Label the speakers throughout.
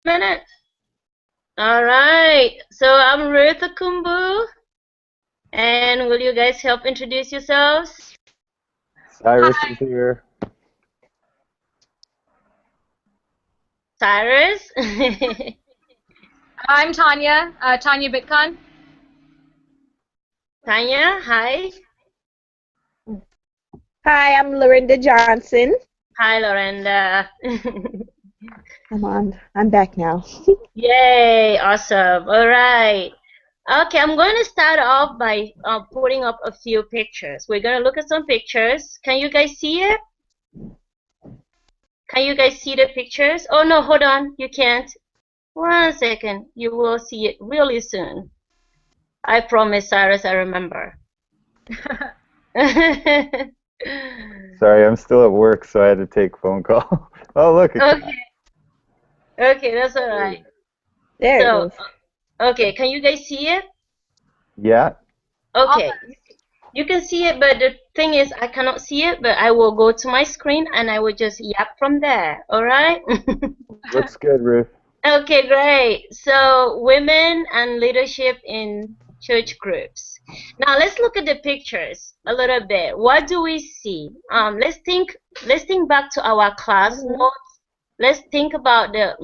Speaker 1: Minute. All right. So I'm Ruth Akumbu, and will you guys help introduce yourselves?
Speaker 2: Cyrus is here.
Speaker 1: Cyrus.
Speaker 3: I'm Tanya, Tanya Bitcon.
Speaker 1: Tanya. Hi.
Speaker 4: Hi, I'm Lorinda Johnson.
Speaker 1: Hi, Lorenda.
Speaker 4: I'm back now.
Speaker 1: Yay! Awesome. All right. Okay, I'm going to start off by putting up a few pictures. We're going to look at some pictures. Can you guys see it? Can you guys see the pictures? Oh no, hold on. You can't. 1 second. You will see it really soon. I promise, Cyrus, I remember. Okay.
Speaker 2: Sorry, I'm still at work, so I had to take phone call. Oh, look.
Speaker 1: Okay, that's all right.
Speaker 4: There it
Speaker 1: So,
Speaker 4: goes.
Speaker 1: okay, can you guys see it?
Speaker 2: Yeah.
Speaker 1: Okay, you can see it, but the thing is, I cannot see it, but I will go to my screen and I will just yap from there, all right?
Speaker 2: Looks good, Ruth.
Speaker 1: Okay, great. So, women and leadership in church groups. Now, let's look at the pictures a little bit. What do we see? Let's think back to our class notes. Let's think about the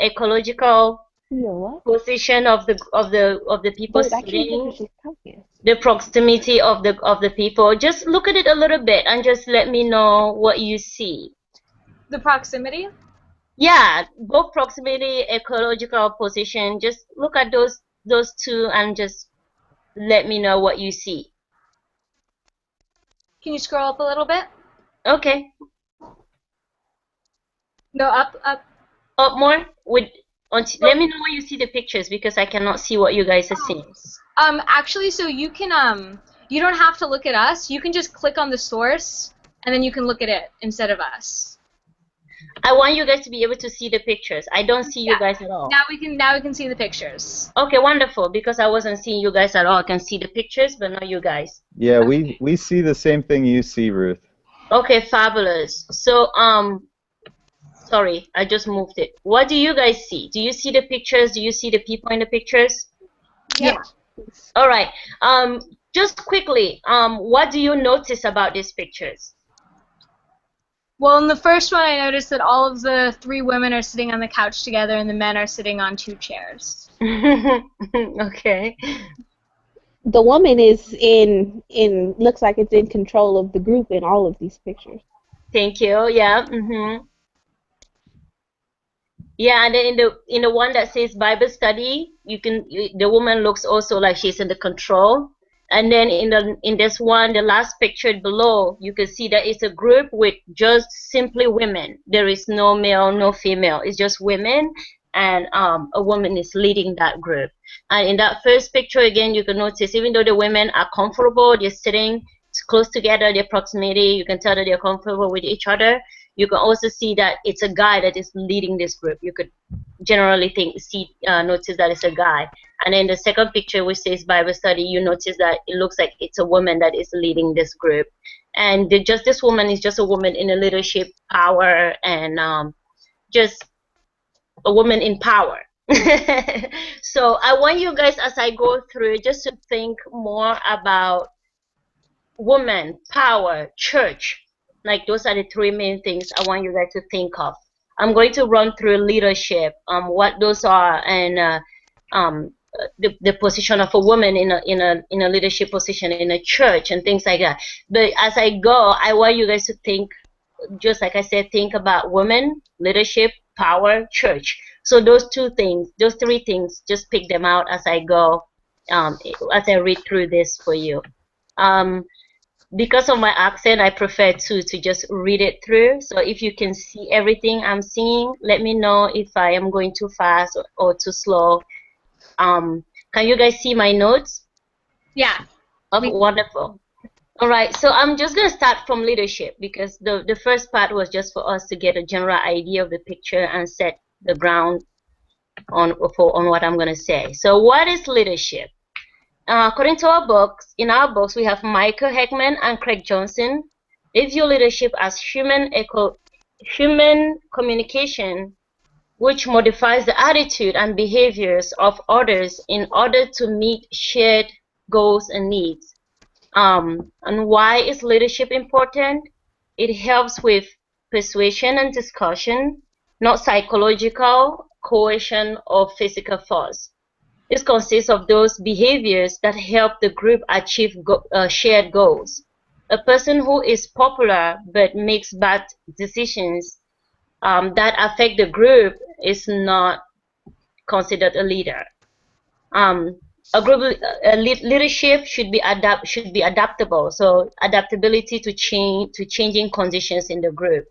Speaker 1: ecological
Speaker 4: You know what?
Speaker 1: position of the people
Speaker 4: Wait, I can't
Speaker 1: sitting,
Speaker 4: finish this talking.
Speaker 1: the proximity of the people. Just look at it a little bit and just let me know what you see.
Speaker 3: The proximity.
Speaker 1: Yeah, both proximity, ecological position. Just look at those two and just let me know what you see.
Speaker 3: Can you scroll up a little bit?
Speaker 1: Okay,
Speaker 3: No, up.
Speaker 1: up more with. Let me know when you see the pictures because I cannot see what you guys are seeing.
Speaker 3: Actually, so you can you don't have to look at us. You can just click on the source, and then you can look at it instead of us.
Speaker 1: I want you guys to be able to see the pictures. I don't see you guys at all.
Speaker 3: Now we can see the pictures.
Speaker 1: Okay, wonderful. Because I wasn't seeing you guys at all. I can see the pictures, but not you guys.
Speaker 2: Yeah, we see the same thing you see, Ruth.
Speaker 1: Okay, fabulous. So, sorry, I just moved it. What do you guys see? Do you see the pictures? Do you see the people in the pictures?
Speaker 3: Yeah.
Speaker 1: All right. Just quickly, what do you notice about these pictures?
Speaker 3: Well, in the first one, I noticed that all of the three women are sitting on the couch together, and the men are sitting on two chairs.
Speaker 1: Okay.
Speaker 4: The woman is in looks like it's in control of the group in all of these pictures.
Speaker 1: Thank you. Yeah. Yeah, and then in the one that says Bible study, the woman looks also like she's in the control. And then in this one, the last picture below, you can see that it's a group with just simply women. There is no male, no female. It's just women, and a woman is leading that group. And in that first picture, again, you can notice even though the women are comfortable, they're sitting close together, their proximity, you can tell that they're comfortable with each other. You can also see that it's a guy that is leading this group. You could generally notice that it's a guy. And in the second picture, which says Bible study, you notice that it looks like it's a woman that is leading this group. And this woman is just a woman in a leadership power and just a woman in power. So I want you guys, as I go through, just to think more about woman, power, church. Like those are the three main things I want you guys to think of. I'm going to run through leadership, what those are, and the position of a woman in a leadership position in a church and things like that. But as I go, I want you guys to think, just like I said, think about women, leadership, power, church. So those three things, just pick them out as I go, as I read through this for you. Because of my accent, I prefer to just read it through. So if you can see everything I'm seeing, let me know if I am going too fast or too slow. Can you guys see my notes?
Speaker 3: Yeah.
Speaker 1: Oh, wonderful. All right, so I'm just going to start from leadership because the first part was just for us to get a general idea of the picture and set the ground on what I'm going to say. So what is leadership? According to in our books, we have Michael Heckman and Craig Johnson. They view leadership as human communication which modifies the attitude and behaviors of others in order to meet shared goals and needs. And why is leadership important? It helps with persuasion and discussion, not psychological coercion or physical force. This consists of those behaviors that help the group achieve shared goals. A person who is popular but makes bad decisions that affect the group is not considered a leader. Leadership should be adaptable, so adaptability to changing conditions in the group.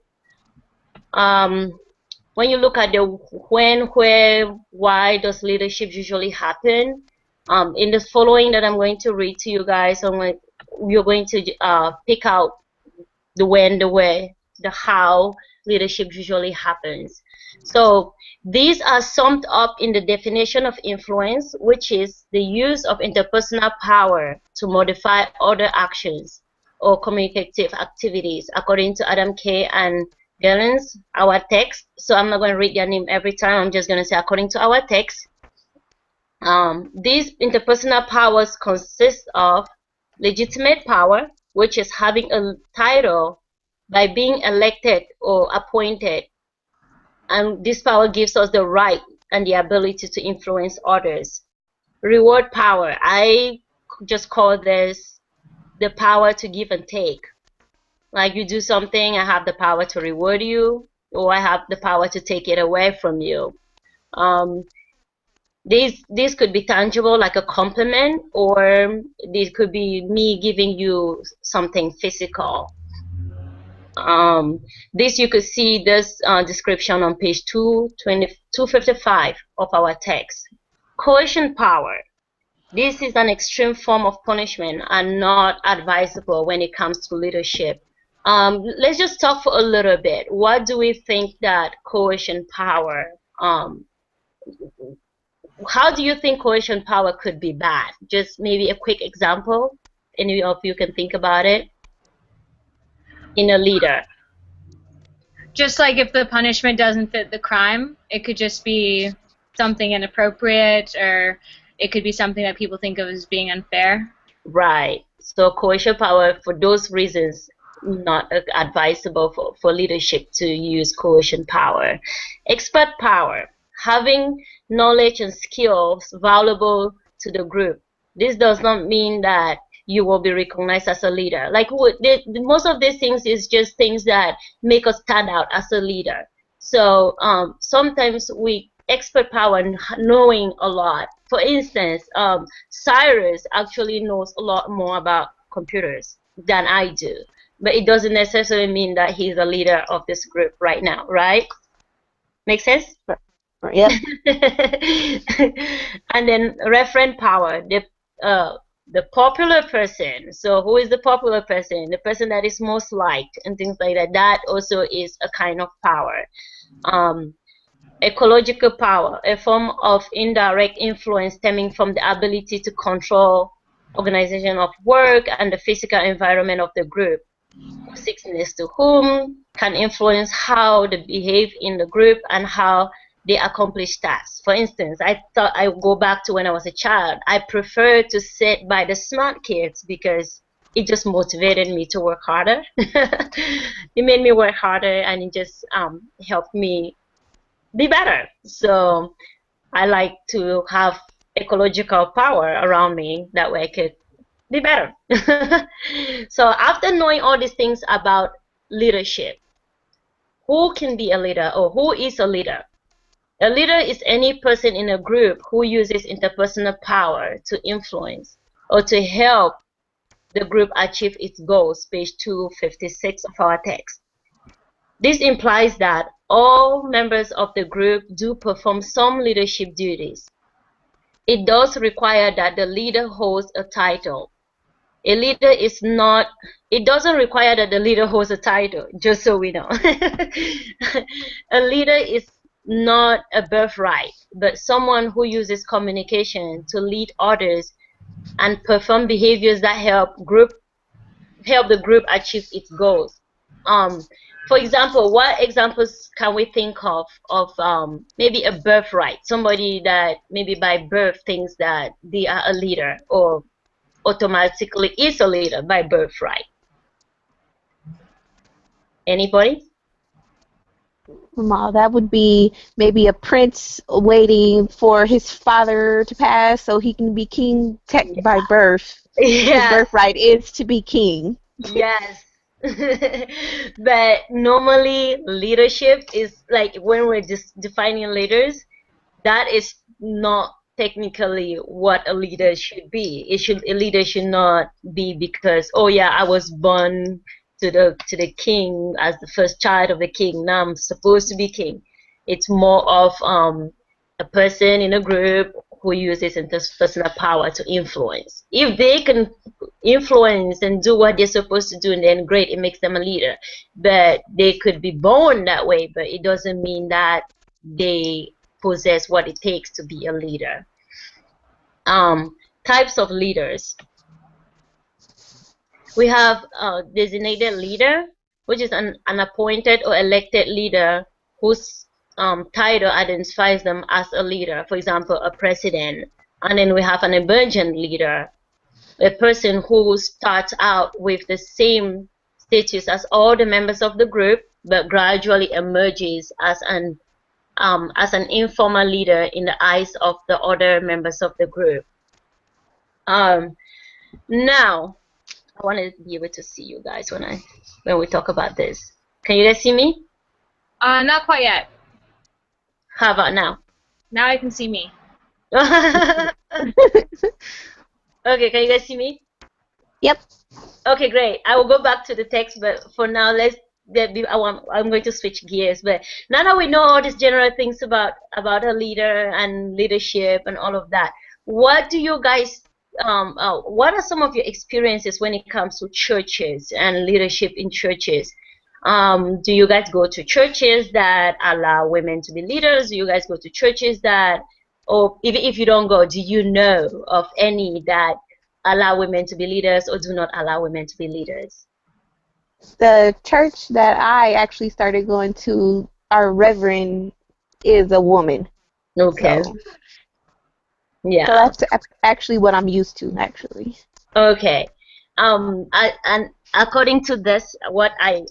Speaker 1: When you look at the when, where, why does leadership usually happen, in the following that I'm going to read to you guys, you're going to pick out the when, the where, the how leadership usually happens. So these are summed up in the definition of influence, which is the use of interpersonal power to modify other actions or communicative activities, according to Adam Kay and Gellens, our text. So I'm not going to read their name every time. I'm just going to say according to our text. These interpersonal powers consist of legitimate power, which is having a title by being elected or appointed. And this power gives us the right and the ability to influence others. Reward power, I just call this the power to give and take. Like you do something, I have the power to reward you, or I have the power to take it away from you. This could be tangible, like a compliment, or this could be me giving you something physical. This you could see this description on page 255 of our text. Coercion power. This is an extreme form of punishment and not advisable when it comes to leadership. Let's just talk for a little bit. What do we think that coercion power, how do you think coercion power could be bad? Just maybe a quick example. Any of you can think about it in a leader.
Speaker 3: Just like if the punishment doesn't fit the crime, it could just be something inappropriate, or it could be something that people think of as being unfair.
Speaker 1: Right. So coercion power, for those reasons, not advisable for leadership to use coercion power. Expert power, having knowledge and skills valuable to the group. This does not mean that you will be recognized as a leader. Like most of these things is just things that make us stand out as a leader. So sometimes expert power, knowing a lot. For instance, Cyrus actually knows a lot more about computers than I do, but it doesn't necessarily mean that he's a leader of this group right now, right? Make sense?
Speaker 4: Yep.
Speaker 1: And then referent power, the popular person. So who is the popular person? The person that is most liked and things like that. That also is a kind of power. Ecological power, a form of indirect influence stemming from the ability to control organization of work and the physical environment of the group. Who sits next to whom can influence how they behave in the group and how they accomplish tasks. For instance, I go back to when I was a child. I preferred to sit by the smart kids because it just motivated me to work harder. It made me work harder, and it just helped me be better. So I like to have ecological power around me. That way I could be better. So after knowing all these things about leadership, who can be a leader, or who is a leader? A leader is any person in a group who uses interpersonal power to influence or to help the group achieve its goals, page 256 of our text. This implies that all members of the group do perform some leadership duties. It does require that the leader holds a title. A leader is not, it doesn't require that the leader holds a title, just so we know. A leader is not a birthright, but someone who uses communication to lead others and perform behaviors that help the group achieve its goals. For example, what examples can we think of maybe a birthright? Somebody that maybe by birth thinks that they are a leader or automatically is a leader by birthright. Anybody?
Speaker 4: That would be maybe a prince waiting for his father to pass so he can be king by birth. His birthright is to be king.
Speaker 1: Yes. But normally leadership is like when we're just defining leaders, that is not technically what a leader should be. A leader should not be because, oh yeah, I was born to the king as the first child of the king. Now I'm supposed to be king. It's more of a person in a group who uses his personal power to influence. If they can influence and do what they're supposed to do, then great, it makes them a leader. But they could be born that way, but it doesn't mean that they possess what it takes to be a leader. Types of leaders. We have a designated leader, which is an appointed or elected leader whose title identifies them as a leader. For example, a president. And then we have an emergent leader, a person who starts out with the same status as all the members of the group, but gradually emerges as an informal leader in the eyes of the other members of the group. Now, I want to be able to see you guys when we talk about this. Can you guys see me?
Speaker 3: Not quite yet.
Speaker 1: How about now?
Speaker 3: Now I can see me.
Speaker 1: Okay, can you guys see me?
Speaker 4: Yep.
Speaker 1: Okay, great. I will go back to the text, but for now, I'm going to switch gears. But now that we know all these general things about a leader and leadership and all of that, what do you guys? What are some of your experiences when it comes to churches and leadership in churches? Do you guys go to churches that allow women to be leaders? Do you guys go to churches that, or if you don't go, do you know of any that allow women to be leaders or do not allow women to be leaders?
Speaker 4: The church that I actually started going to, our reverend is a woman.
Speaker 1: Okay.
Speaker 4: So,
Speaker 1: yeah.
Speaker 4: So that's actually what I'm used to, actually.
Speaker 1: Okay. And according to this, what I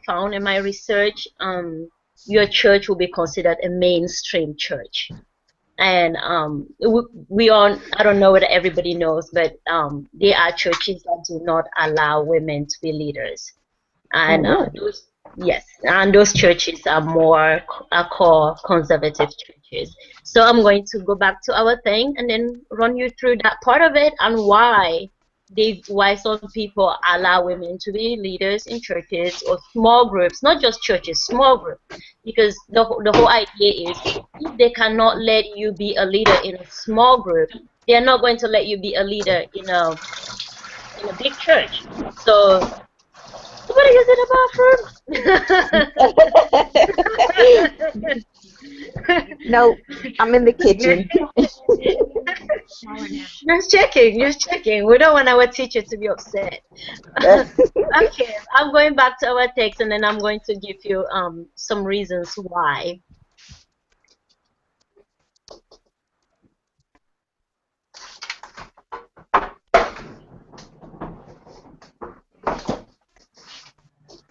Speaker 1: found in my research, your church will be considered a mainstream church. And we all, I don't know whether everybody knows, but there are churches that do not allow women to be leaders. And those churches are called conservative churches. So I'm going to go back to our thing and then run you through that part of it and why some people allow women to be leaders in churches or small groups, not just churches, small groups. Because the whole idea is if they cannot let you be a leader in a small group, they are not going to let you be a leader in a big church. So somebody use the bathroom?
Speaker 4: Nope, I'm in the kitchen.
Speaker 1: Just checking. We don't want our teacher to be upset. Okay, I'm going back to our text and then I'm going to give you some reasons why.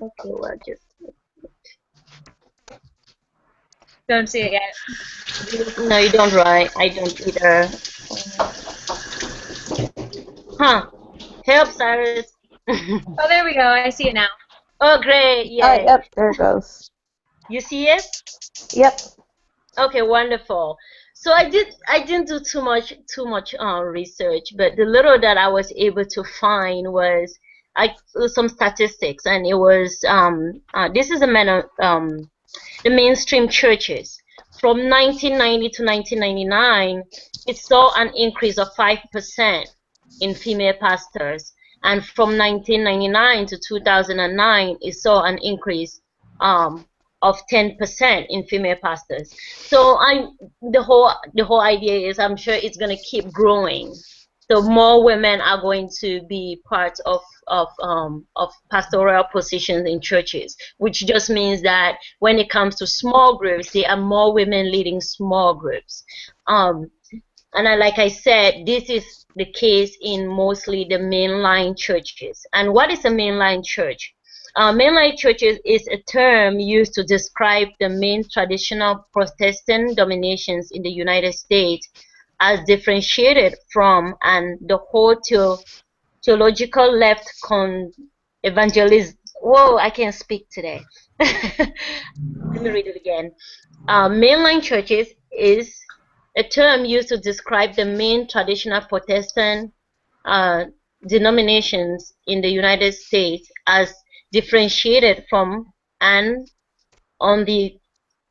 Speaker 1: Okay, well, just
Speaker 3: Don't see it yet.
Speaker 1: no, you don't write. I don't either. Huh? Help, Cyrus.
Speaker 3: Oh, there we go. I see it now.
Speaker 1: Oh, great! Yeah.
Speaker 4: Oh, yep, there it goes.
Speaker 1: You see it?
Speaker 4: Yep.
Speaker 1: Okay, wonderful. So I didn't do too much research, but the little that I was able to find was some statistics, and it was this is the mainstream churches from 1990 to 1999. It saw an increase of 5% in female pastors, and from 1999 to 2009, it saw an increase of 10% in female pastors. So the whole idea is I'm sure it's going to keep growing. So more women are going to be part of pastoral positions in churches, which just means that when it comes to small groups, there are more women leading small groups. Like I said, this is the case in mostly the mainline churches. And what is a mainline church? Mainline churches is a term used to describe the main traditional Protestant denominations in the United States, as differentiated from and the whole theological left evangelism. Whoa, I can't speak today. Let me read it again. Mainline churches is a term used to describe the main traditional Protestant denominations in the United States, as differentiated from and on the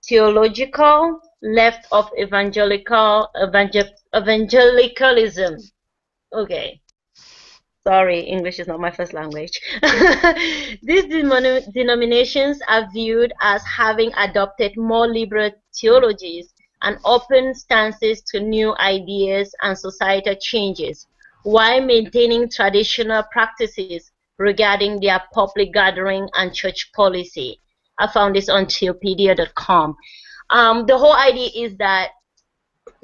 Speaker 1: theological left of evangelicalism. Okay. Sorry, English is not my first language. These denominations are viewed as having adopted more liberal theologies and open stances to new ideas and societal changes, while maintaining traditional practices regarding their public gathering and church policy. I found this on theopedia.com. The whole idea is that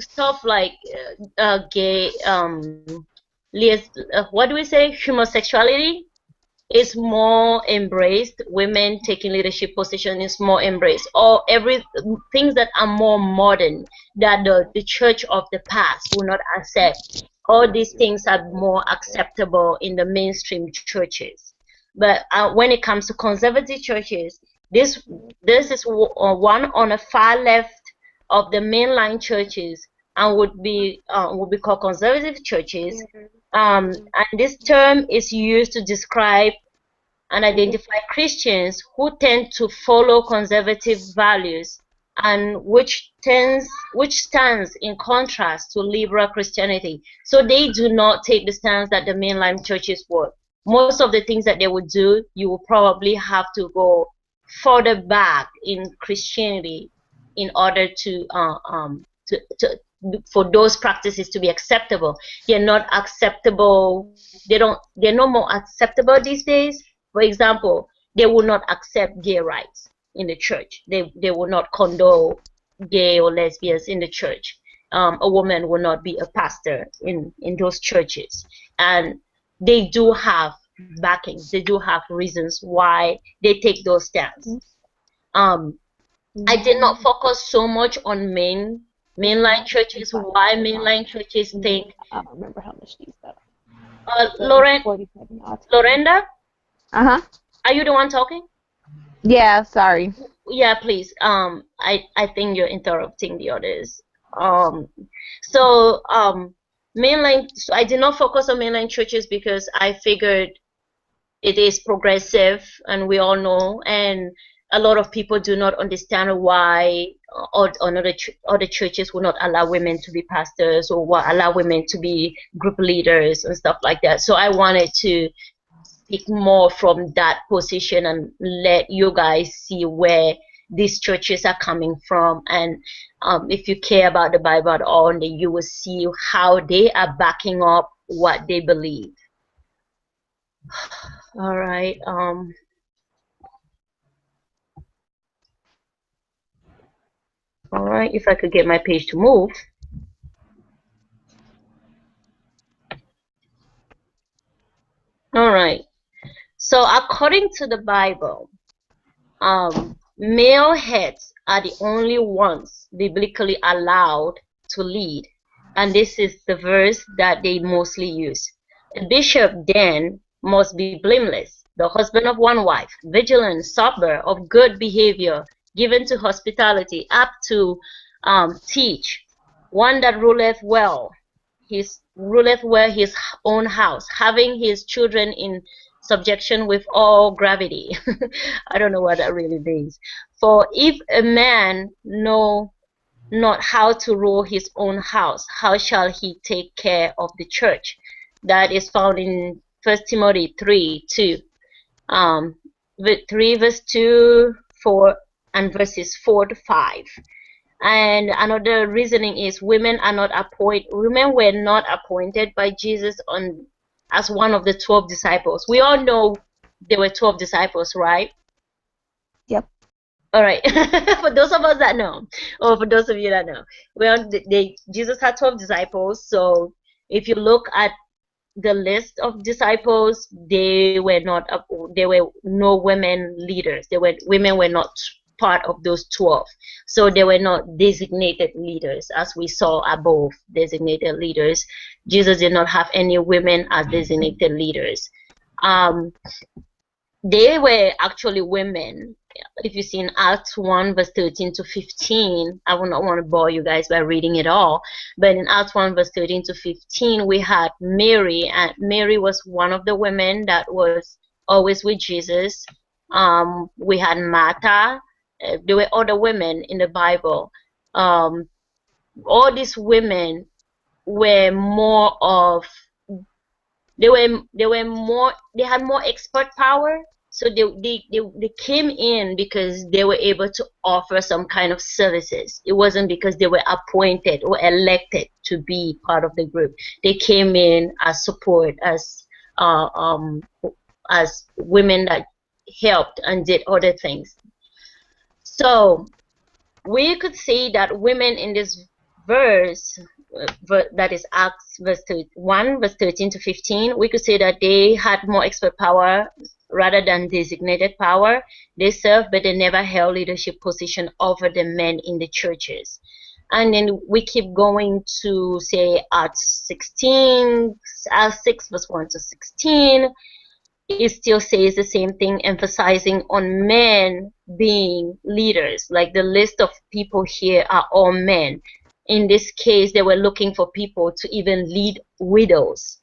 Speaker 1: stuff like gay, what do we say, homosexuality is more embraced. Women taking leadership position is more embraced. Or things that are more modern that the church of the past will not accept. All these things are more acceptable in the mainstream churches. But when it comes to conservative churches, this is one on the far left of the mainline churches and would be called conservative churches. And this term is used to describe and identify Christians who tend to follow conservative values and which stands in contrast to liberal Christianity. So they do not take the stance that the mainline churches would. Most of the things that they would do, you will probably have to go further back in Christianity in order for those practices to be acceptable. They're not acceptable. They're no more acceptable these days. For example, they will not accept gay rights in the church. They will not condone gay or lesbians in the church. A woman will not be a pastor in those churches. And they do have backings. They do have reasons why they take those stances. I did not focus so much on mainline churches. Why mainline churches think?
Speaker 4: I don't remember how much these are.
Speaker 1: Lorenda?
Speaker 4: Uh-huh.
Speaker 1: Are you the one talking?
Speaker 4: Yeah, sorry.
Speaker 1: Yeah, please. I think you're interrupting the others. Mainline. So I did not focus on mainline churches because I figured it is progressive, and we all know, and a lot of people do not understand why other churches will not allow women to be pastors or will allow women to be group leaders and stuff like that. So I wanted to speak more from that position and let you guys see where these churches are coming from. And if you care about the Bible at all, then you will see how they are backing up what they believe. All right. All right, if I could get my page to move. All right. So according to the Bible, male heads are the only ones biblically allowed to lead. And this is the verse that they mostly use. A bishop then must be blameless, the husband of one wife, vigilant, sober, of good behavior, given to hospitality, apt to teach, one that ruleth well his own house, having his children in subjection with all gravity. I don't know what that really means. For if a man know not how to rule his own house, how shall he take care of the church? That is found in 1 Timothy 3:2. 3 verse 2, 4, and verses 4 to 5. And another reasoning is women were not appointed by Jesus as one of the 12 disciples. We all know there were 12 disciples, right?
Speaker 4: Yep.
Speaker 1: All right. For those of us that know, or for those of you that know, well, Jesus had 12 disciples. So if you look at the list of disciples, there were no women leaders. Women were not part of those 12. So they were not designated leaders, as we saw above, designated leaders. Jesus did not have any women as designated leaders. They were actually women. If you see in Acts 1 verse 13 to 15, I would not want to bore you guys by reading it all, but in Acts 1 verse 13 to 15, we had Mary, and Mary was one of the women that was always with Jesus. We had Martha. There were other women in the Bible. All these women were they had more expert power. So they came in because they were able to offer some kind of services. It wasn't because they were appointed or elected to be part of the group. They came in as support, as women that helped and did other things. So we could say that women in this verse, that is Acts 1 verse 13 to 15, we could say that they had more expert power rather than designated power. They served, but they never held leadership position over the men in the churches. And then we keep going to say Acts 16, Acts 6 verse 1 to 16. It still says the same thing, emphasizing on men being leaders. Like the list of people here are all men. In this case, they were looking for people to even lead widows.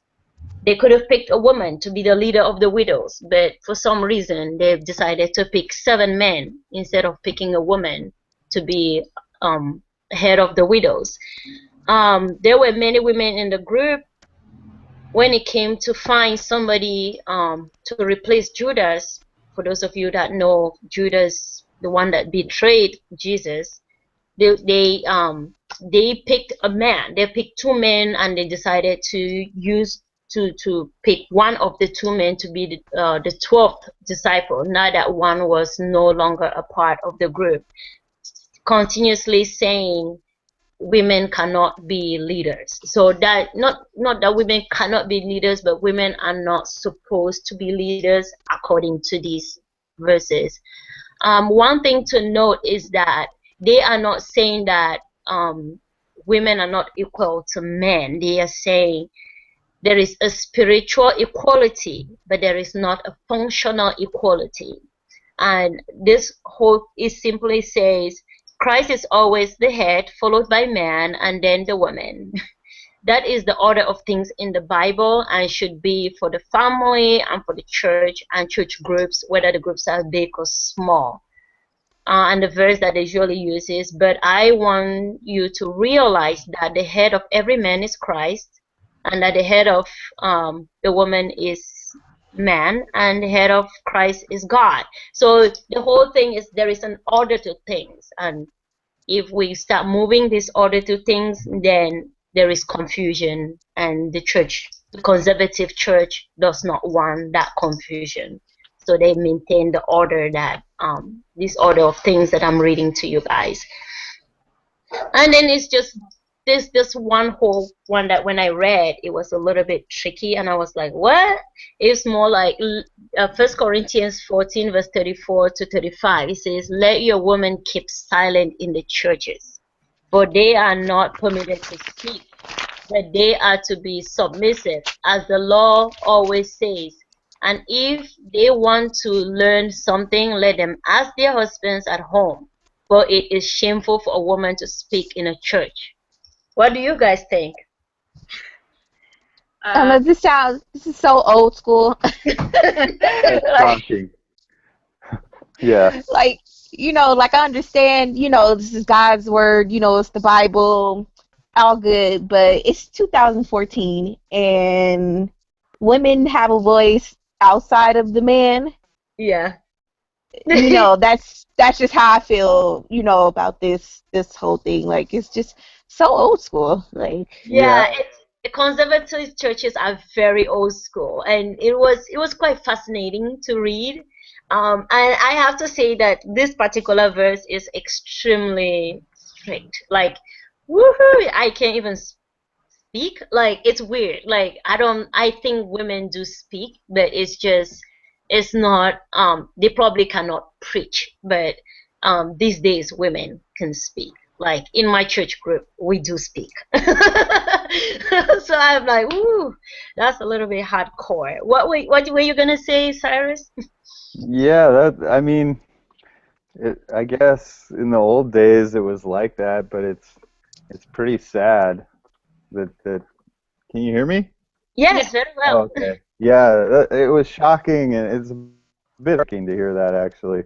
Speaker 1: They could have picked a woman to be the leader of the widows, but for some reason, they've decided to pick 7 men instead of picking a woman to be head of the widows. There were many women in the group. When it came to find somebody to replace Judas, for those of you that know Judas, the one that betrayed Jesus, they picked a man. They picked 2 men, and they decided to pick one of the 2 men to be the 12th disciple. Now that one was no longer a part of the group, continuously saying women cannot be leaders. So that not that women cannot be leaders, but women are not supposed to be leaders according to these verses. One thing to note is that they are not saying that women are not equal to men. They are saying there is a spiritual equality, but there is not a functional equality. And this whole simply says Christ is always the head, followed by man, and then the woman. That is the order of things in the Bible, and should be for the family and for the church and church groups, whether the groups are big or small. And the verse that they usually use is, but I want you to realize that the head of every man is Christ, and that the head of the woman is man, and the head of Christ is God. So the whole thing is there is an order to things, and if we start moving this order to things, then there is confusion, and the conservative church does not want that confusion. So they maintain the order that this order of things that I'm reading to you guys. And then it's just this one whole one that when I read, it was a little bit tricky, and I was like, what? It's more like 1 Corinthians 14 verse 34 to 35. It says, let your women keep silent in the churches, for they are not permitted to speak, but they are to be submissive, as the law always says. And if they want to learn something, let them ask their husbands at home, for it is shameful for a woman to speak in a church. What do you guys think?
Speaker 4: This is so old school.
Speaker 2: That's shocking. Yeah.
Speaker 4: Like, like I understand, this is God's word, it's the Bible, all good, but it's 2014 and women have a voice outside of the man.
Speaker 1: Yeah.
Speaker 4: you know, that's just how I feel, you know, about this whole thing. Like, it's just so old school. Like,
Speaker 1: Yeah, conservative churches are very old school, and it was quite fascinating to read. And I have to say that this particular verse is extremely strict. Like, woohoo! I can't even speak. Like, it's weird. Like, I think women do speak, but it's not. They probably cannot preach, but these days women can speak. Like, in my church group, we do speak. So I'm like, ooh, that's a little bit hardcore. What were you gonna say, Cyrus?
Speaker 2: Yeah, I mean, I guess in the old days it was like that, but it's pretty sad that. Can you hear me?
Speaker 1: Yes, very
Speaker 2: Oh,
Speaker 1: well.
Speaker 2: okay. Yeah, it was shocking, and it's a bit shocking to hear that actually.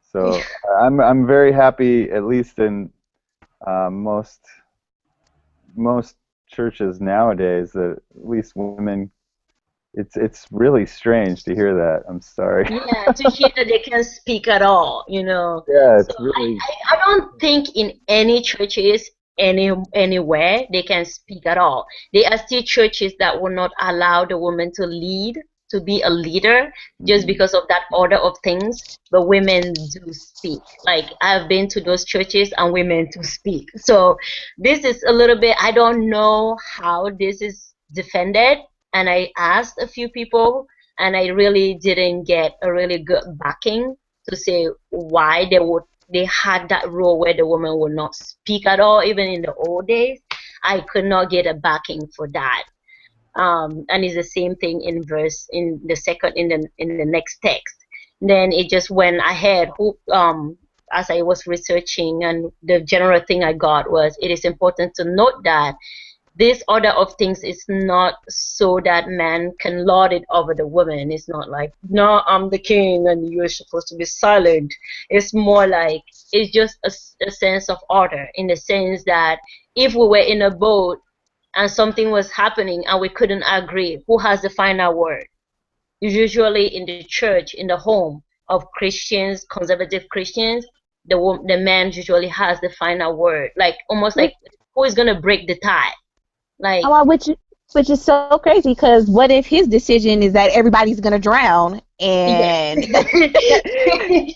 Speaker 2: So I'm very happy, at least in most churches nowadays, that at least women. It's really strange to hear that. I'm sorry.
Speaker 1: Yeah, to hear that they can speak at all, you know.
Speaker 2: Yeah,
Speaker 1: So
Speaker 2: it's really.
Speaker 1: I don't think in any churches anywhere they can speak at all. There are still churches that will not allow the woman to lead, to be a leader, just
Speaker 2: Mhm.
Speaker 1: because of that order of things. But women do speak. Like, I've been to those churches and women do speak. So this is a little bit, I don't know how this is defended. And I asked a few people, and I really didn't get a really good backing to say why they had that rule where the woman would not speak at all, even in the old days. I could not get a backing for that. And it's the same thing in the second in the next text. Then it just went ahead. As I was researching, and the general thing I got was, it is important to note that this order of things is not so that man can lord it over the woman. It's not like, no, I'm the king and you're supposed to be silent. It's more like, it's just a sense of order, in the sense that if we were in a boat and something was happening and we couldn't agree, who has the final word? Usually in the church, in the home of Christians, conservative Christians, the man usually has the final word. Like, almost like, who is gonna break the tie? Like,
Speaker 4: oh, which is so crazy, because what if his decision is that everybody's gonna drown, and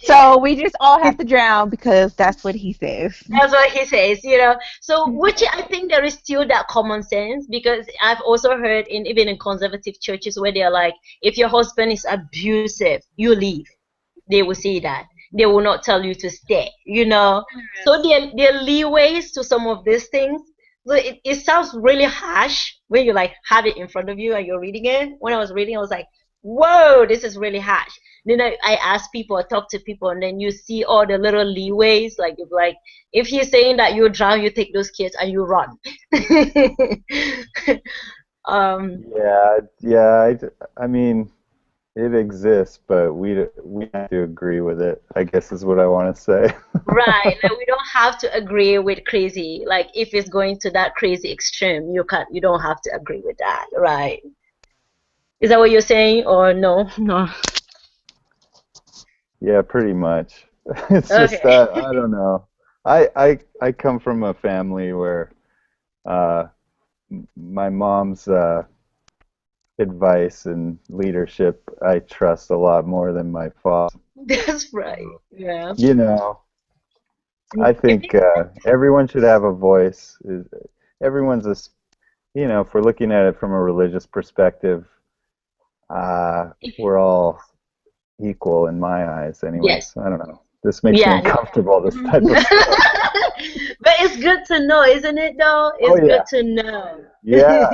Speaker 4: so we just all have to drown because that's what he says.
Speaker 1: that's what he says, you know. So, which I think there is still that common sense, because I've also heard even in conservative churches where they're like, if your husband is abusive, you leave. They will say that. They will not tell you to stay, you know. So there are leeways to some of these things. So it sounds really harsh when you like have it in front of you and you're reading it. When I was reading, I was like, whoa, this is really harsh. Then I ask people, I talk to people, and then you see all the little leeways. Like if he's saying that you drown, you take those kids and you run. um,
Speaker 2: Yeah. I mean, it exists, but we have to agree with it, I guess is what I want to say.
Speaker 1: right. Like, we don't have to agree with crazy. Like, if it's going to that crazy extreme, you don't have to agree with that, right? Is that what you're saying, or no? No.
Speaker 2: Yeah, pretty much. It's just
Speaker 1: Okay.
Speaker 2: that I don't know. I come from a family where my mom's advice and leadership I trust a lot more than my father.
Speaker 1: That's right. Yeah.
Speaker 2: You know, I think everyone should have a voice. Everyone's if we're looking at it from a religious perspective, we're all equal in my eyes. Anyways,
Speaker 1: Yes.
Speaker 2: I don't know. This makes me
Speaker 1: Yeah.
Speaker 2: uncomfortable. This type of stuff.
Speaker 1: But it's good to know, isn't it? Though
Speaker 2: Oh
Speaker 1: it's
Speaker 2: yeah,
Speaker 1: good to know.
Speaker 2: yeah.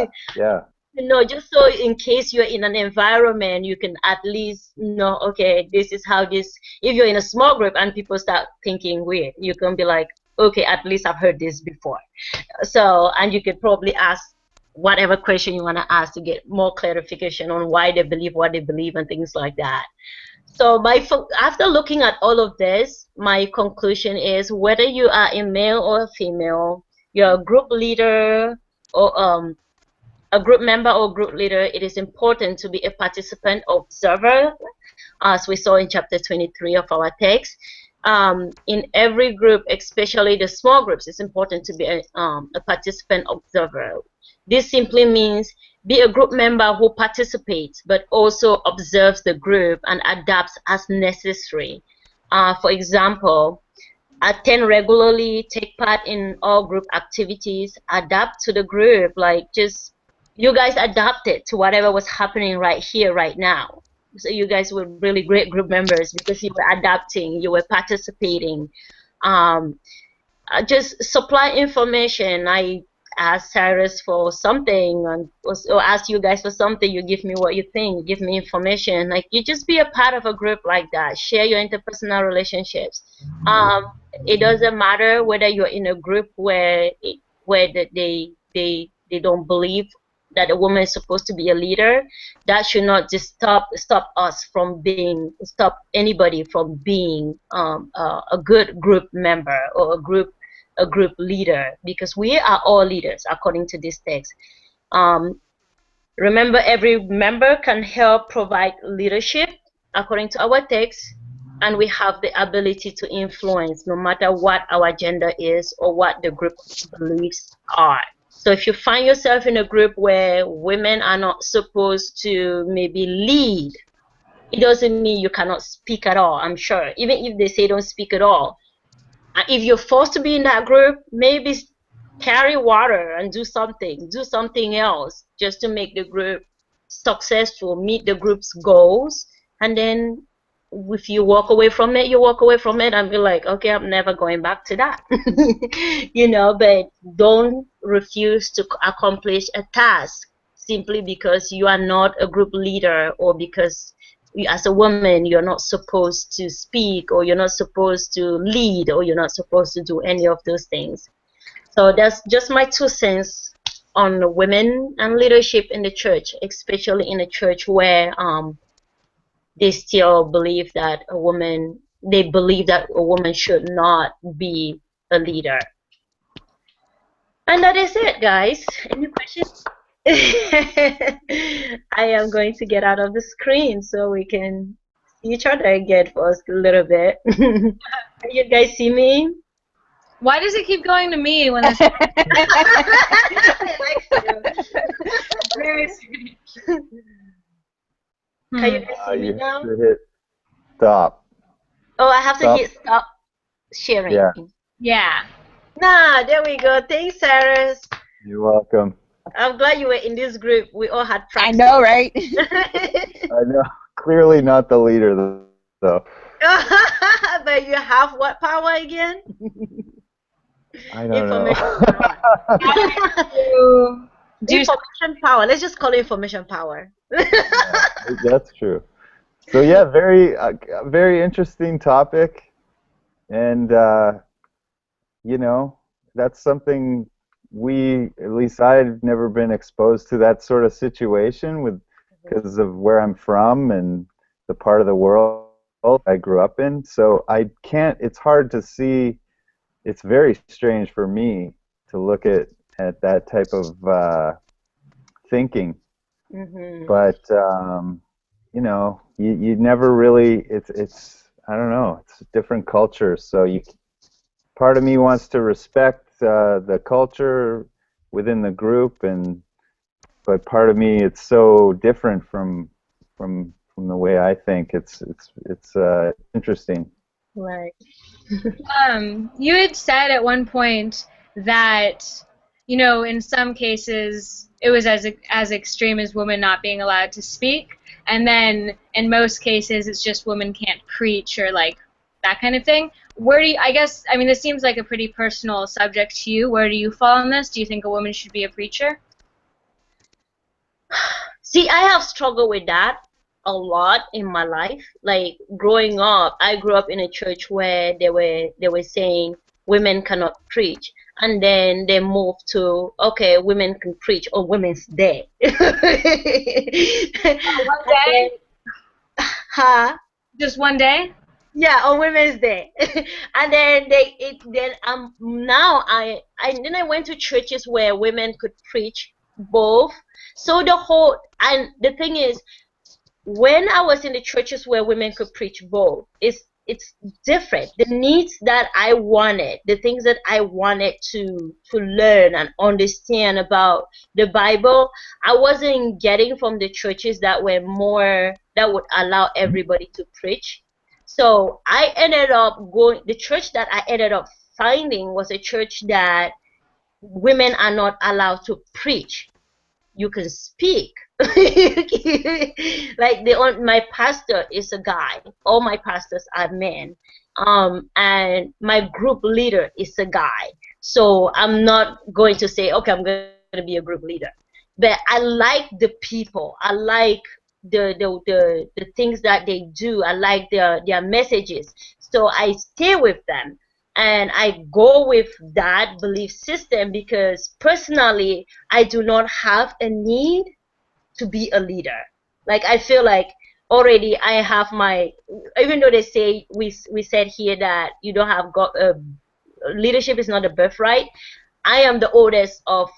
Speaker 1: To know, just so in case you're in an environment, you can at least know, okay, this is how this. If you're in a small group and people start thinking weird, you can be like, okay, at least I've heard this before. So, and you could probably ask whatever question you want to ask to get more clarification on why they believe what they believe and things like that. So after looking at all of this, my conclusion is, whether you are a male or a female, you're a group leader or a group member or group leader, it is important to be a participant observer as we saw in chapter 23 of our text. In every group, especially the small groups, it's important to be a participant observer. This simply means be a group member who participates but also observes the group and adapts as necessary. For example, attend regularly, take part in all group activities, adapt to the group, like just you guys adapted to whatever was happening right here, right now. So you guys were really great group members because you were adapting, you were participating. Just supply information. I ask Cyrus for something or ask you guys for something, you give me what you think, you give me information. Like, you just be a part of a group like that. Share your interpersonal relationships. It doesn't matter whether you're in a group where they don't believe that a woman is supposed to be a leader. That should not just stop anybody from being a good group member or a group leader, because we are all leaders according to this text. Remember, every member can help provide leadership according to our text, and we have the ability to influence no matter what our agenda is or what the group beliefs are. So if you find yourself in a group where women are not supposed to maybe lead, it doesn't mean you cannot speak at all, I'm sure. Even if they say don't speak at all, if you're forced to be in that group, maybe carry water and do something else just to make the group successful, meet the group's goals. And then if you walk away from it, you walk away from it and be like, okay, I'm never going back to that. You know, but don't refuse to accomplish a task simply because you are not a group leader, or because as a woman you're not supposed to speak, or you're not supposed to lead, or you're not supposed to do any of those things. So that's just my 2 cents on women and leadership in the church, especially in a church where they still believe that a woman should not be a leader. And that is it, guys. Any questions? I am going to get out of the screen so we can see each other again for a little bit. Can you guys see me?
Speaker 3: Why does it keep going to me when it's very strange.
Speaker 1: Can you guys see me
Speaker 2: You
Speaker 1: now?
Speaker 2: have to hit stop.
Speaker 1: Oh, I have to
Speaker 2: Stop.
Speaker 1: hit stop sharing.
Speaker 2: Yeah.
Speaker 3: Yeah.
Speaker 1: Nah, there we go. Thanks, Cyrus.
Speaker 2: You're welcome.
Speaker 1: I'm glad you were in this group. We all had
Speaker 4: I
Speaker 1: practice.
Speaker 4: know, right?
Speaker 2: I know. Clearly not the leader, though.
Speaker 1: But you have what power again?
Speaker 2: I don't know.
Speaker 1: Information power. Let's just call it information power.
Speaker 2: That's true. So yeah, very interesting topic, and you know, that's something at least I've never been exposed to that sort of situation because of where I'm from and the part of the world I grew up in. So it's hard to see. It's very strange for me to look at that type of thinking.
Speaker 1: Mm-hmm.
Speaker 2: But you know, you never really. It's I don't know. It's a different culture, so part of me wants to respect the culture within the group, but part of me, it's so different from the way I think. It's interesting.
Speaker 1: Right.
Speaker 3: You had said at one point that, you know, in some cases it was as extreme as women not being allowed to speak, and then in most cases it's just women can't preach or like that kind of thing. Where do you, I mean, this seems like a pretty personal subject to you. Where do you fall on this? Do you think a woman should be a preacher?
Speaker 1: See, I have struggled with that a lot in my life. Like, growing up, I grew up in a church where they were saying women cannot preach, and then they moved to, okay, women can preach on Women's Day.
Speaker 3: One day?
Speaker 1: Huh?
Speaker 3: Just one day?
Speaker 1: Yeah, on Women's Day. And then now I went to churches where women could preach both. So the thing is, when I was in the churches where women could preach both, it's different. The needs that I wanted, the things that I wanted to learn and understand about the Bible, I wasn't getting from the churches that were more that would allow everybody to preach. So I ended up going. The church that I ended up finding was a church that women are not allowed to preach. You can speak. Like my pastor is a guy. All my pastors are men. And my group leader is a guy. So I'm not going to say, okay, I'm going to be a group leader. But I like the people. I like the things that they do. I like their messages. So I stay with them. And I go with that belief system because personally, I do not have a need to be a leader. Like I feel like already I have my, even though they say we said here that you don't have leadership is not a birthright. I am the oldest of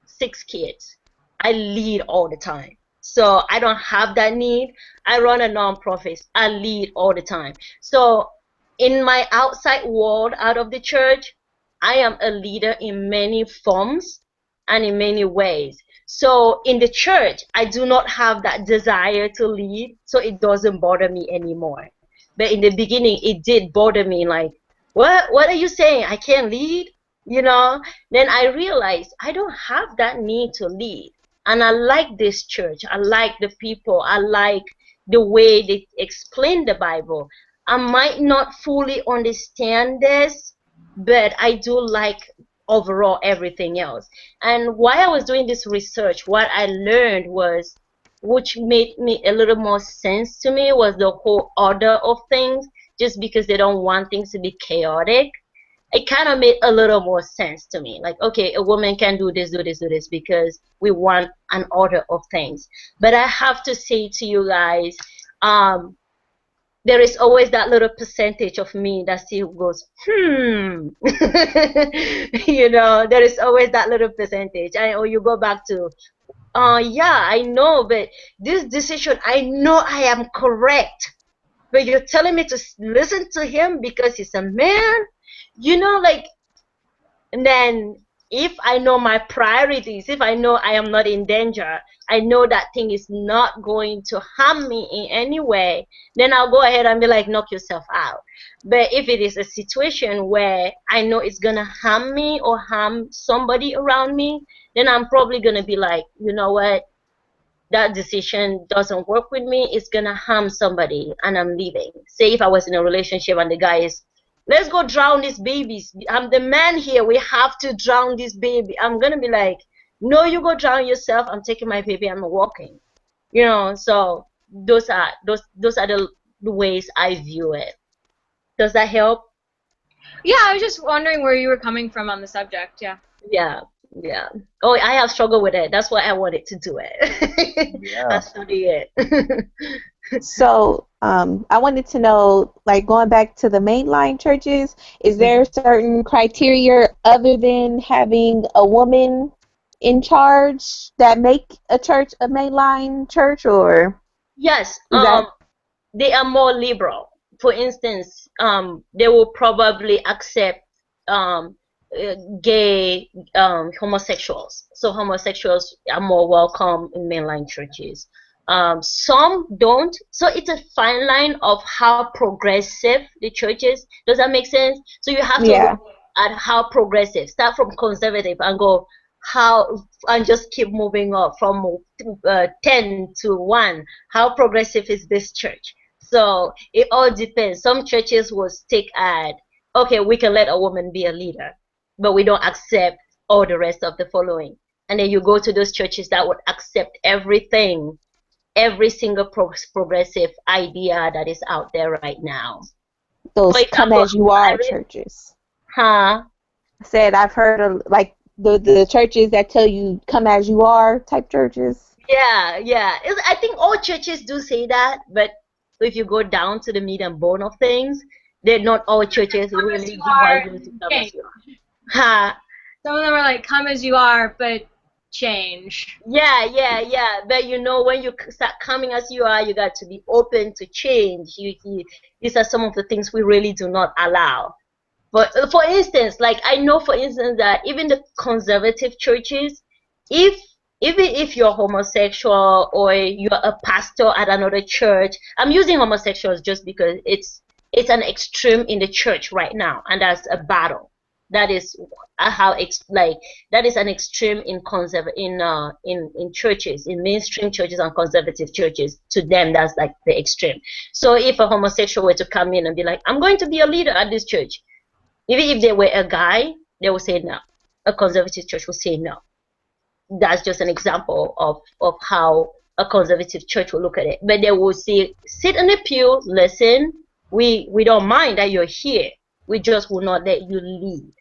Speaker 1: 6 kids. I lead all the time. So I don't have that need. I run a nonprofit. I lead all the time. So in my outside world, out of the church, I am a leader in many forms and in many ways. So in the church, I do not have that desire to lead, so it doesn't bother me anymore. But in the beginning, it did bother me, like, what are you saying? I can't lead? You know? Then I realized I don't have that need to lead. And I like this church. I like the people. I like the way they explain the Bible. I might not fully understand this, but I do like overall everything else. And while I was doing this research, what I learned was, which made me a little more sense to me, was the whole order of things. Just because they don't want things to be chaotic, it kind of made a little more sense to me. Like, okay, a woman can do this, do this, do this, because we want an order of things. But I have to say to you guys, there is always that little percentage of me that still goes, you know, there is always that little percentage. Or you go back to, yeah, I know, but this decision, I know I am correct. But you're telling me to listen to him because he's a man? You know, like, and then if I know my priorities, if I know I am not in danger, I know that thing is not going to harm me in any way, then I'll go ahead and be like, knock yourself out. But if it is a situation where I know it's going to harm me or harm somebody around me, then I'm probably going to be like, you know what, that decision doesn't work with me, it's going to harm somebody, and I'm leaving. Say if I was in a relationship and the guy is, let's go drown these babies. I'm the man here. We have to drown this baby. I'm going to be like, no, you go drown yourself. I'm taking my baby. I'm walking. You know, so those are the ways I view it. Does that help?
Speaker 3: Yeah, I was just wondering where you were coming from on the subject. Yeah.
Speaker 1: Yeah. Yeah. Oh, I have struggled with it. That's why I wanted to do it.
Speaker 2: Yeah.
Speaker 1: I study it.
Speaker 4: So I wanted to know, like, going back to the mainline churches, is there certain criteria other than having a woman in charge that make a church a mainline church, or?
Speaker 1: Yes. They are more liberal. For instance, they will probably accept gay homosexuals. So homosexuals are more welcome in mainline churches. Some don't. So it's a fine line of how progressive the church is. Does that make sense? So you have to look at how progressive. Start from conservative and go and just keep moving up from 10 to 1. How progressive is this church? So it all depends. Some churches will stick at, okay, we can let a woman be a leader, but we don't accept all the rest of the following. And then you go to those churches that would accept everything, every single progressive idea that is out there right now.
Speaker 4: Those come as you are churches.
Speaker 1: Huh?
Speaker 4: I said I've heard of, like, the churches that tell you come as you are type churches.
Speaker 1: Yeah. I think all churches do say that, but if you go down to the meat and bone of things, they're not all churches really give you to come as you are. Huh?
Speaker 3: Some of them are like, come as you are, but change.
Speaker 1: Yeah. But you know, when you start coming as you are, you got to be open to change. These are some of the things we really do not allow. But for instance, like I know, for instance, that even the conservative churches, if even if you're homosexual or you're a pastor at another church, I'm using homosexuals just because it's an extreme in the church right now, and that's a battle. That is that is an extreme in in churches, in mainstream churches and conservative churches. To them, that's like the extreme. So if a homosexual were to come in and be like, I'm going to be a leader at this church, even if they were a guy, they will say no. A conservative church will say no. That's just an example of how a conservative church will look at it. But they will say, sit in the pew, listen. We don't mind that you're here. We just will not let you lead.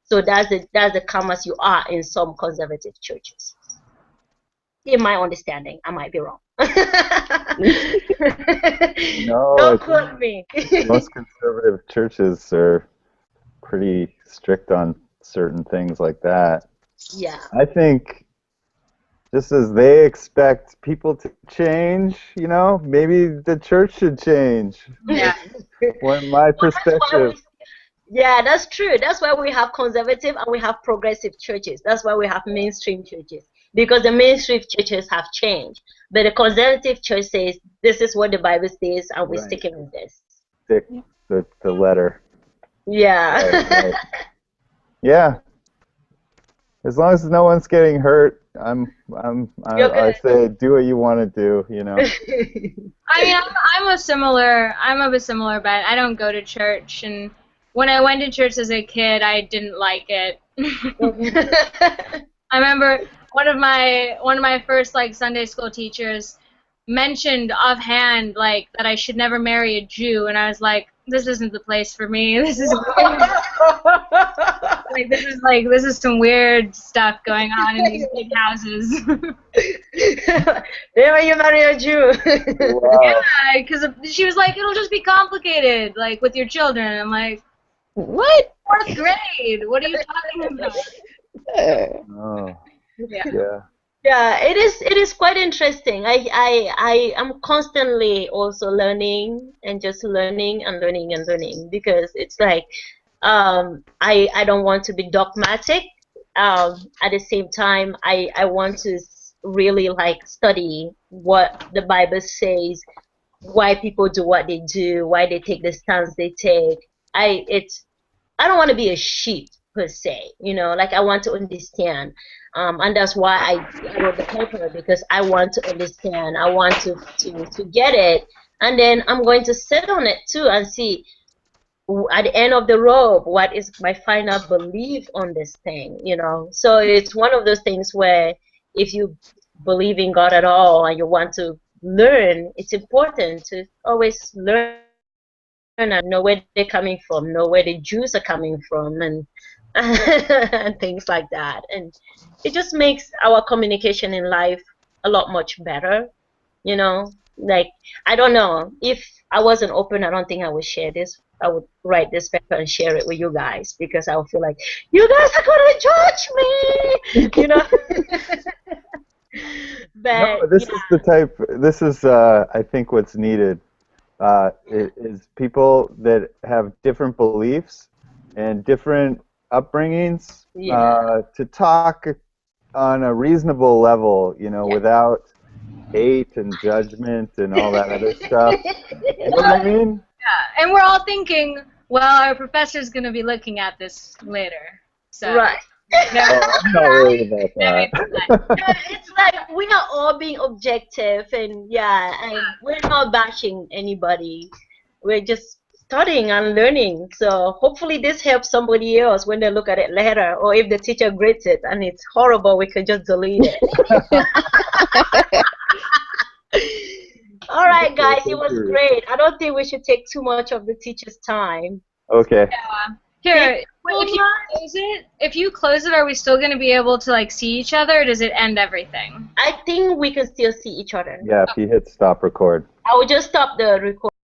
Speaker 1: So that's the come as you are in some conservative churches. In my understanding, I might be wrong.
Speaker 2: No,
Speaker 1: Don't quote me.
Speaker 2: most conservative churches are pretty strict on certain things like that.
Speaker 1: Yeah.
Speaker 2: I think just as they expect people to change, you know, maybe the church should change.
Speaker 3: Yeah.
Speaker 2: From my perspective.
Speaker 1: Yeah, that's true. That's why we have conservative and we have progressive churches. That's why we have mainstream churches. Because the mainstream churches have changed. But the conservative church says, this is what the Bible says, and we're sticking with this.
Speaker 2: Stick the letter.
Speaker 1: Yeah.
Speaker 2: Right. Yeah. As long as no one's getting hurt, I say do what you want to do, you know.
Speaker 3: I mean, I'm of a similar bent. I don't go to church, and when I went to church as a kid, I didn't like it. I remember one of my first like Sunday school teachers mentioned offhand like that I should never marry a Jew, and I was like, this isn't the place for me. This is this is some weird stuff going on in these big houses.
Speaker 1: Never you marry a Jew.
Speaker 2: Wow.
Speaker 3: Yeah, because she was like, it'll just be complicated, like with your children. I'm like,
Speaker 4: What?
Speaker 3: 4th grade? What are you talking about?
Speaker 2: Oh.
Speaker 3: Yeah.
Speaker 1: Yeah, it is quite interesting. I am constantly also learning and just learning and learning and learning, because it's like I don't want to be dogmatic. At the same time, I want to really like study what the Bible says, why people do what they do, why they take the stance they take. I don't want to be a sheep per se, you know, like I want to understand. And that's why I wrote the paper, because I want to understand. I want to get it, and then I'm going to sit on it too and see at the end of the road what is my final belief on this thing, you know. So it's one of those things where if you believe in God at all and you want to learn, it's important to always learn and know where they're coming from, know where the Jews are coming from, and and things like that. And it just makes our communication in life a lot much better, you know. Like, I don't know, if I wasn't open, I don't think I would share this. I would write this paper and share it with you guys, because I would feel like you guys are gonna judge me, you know. But
Speaker 2: no, this is the type. This is I think what's needed is people that have different beliefs and different upbringings to talk on a reasonable level, you know, without hate and judgment and all that other stuff. You know what I mean?
Speaker 3: Yeah, and we're all thinking, well, our professor's going to be looking at this later. So.
Speaker 1: right.
Speaker 3: No,
Speaker 2: I'm not worried about that.
Speaker 1: It's like we are all being objective, and and we're not bashing anybody. We're just studying and learning. So hopefully this helps somebody else when they look at it later, or if the teacher grades it and it's horrible, we can just delete it. All right, guys, it was great. I don't think we should take too much of the teacher's time.
Speaker 2: Okay.
Speaker 3: Yeah. Here, if you close it, are we still going to be able to like see each other, or does it end everything?
Speaker 1: I think we can still see each other.
Speaker 2: Yeah, if you hit stop record.
Speaker 1: I will just stop the recording.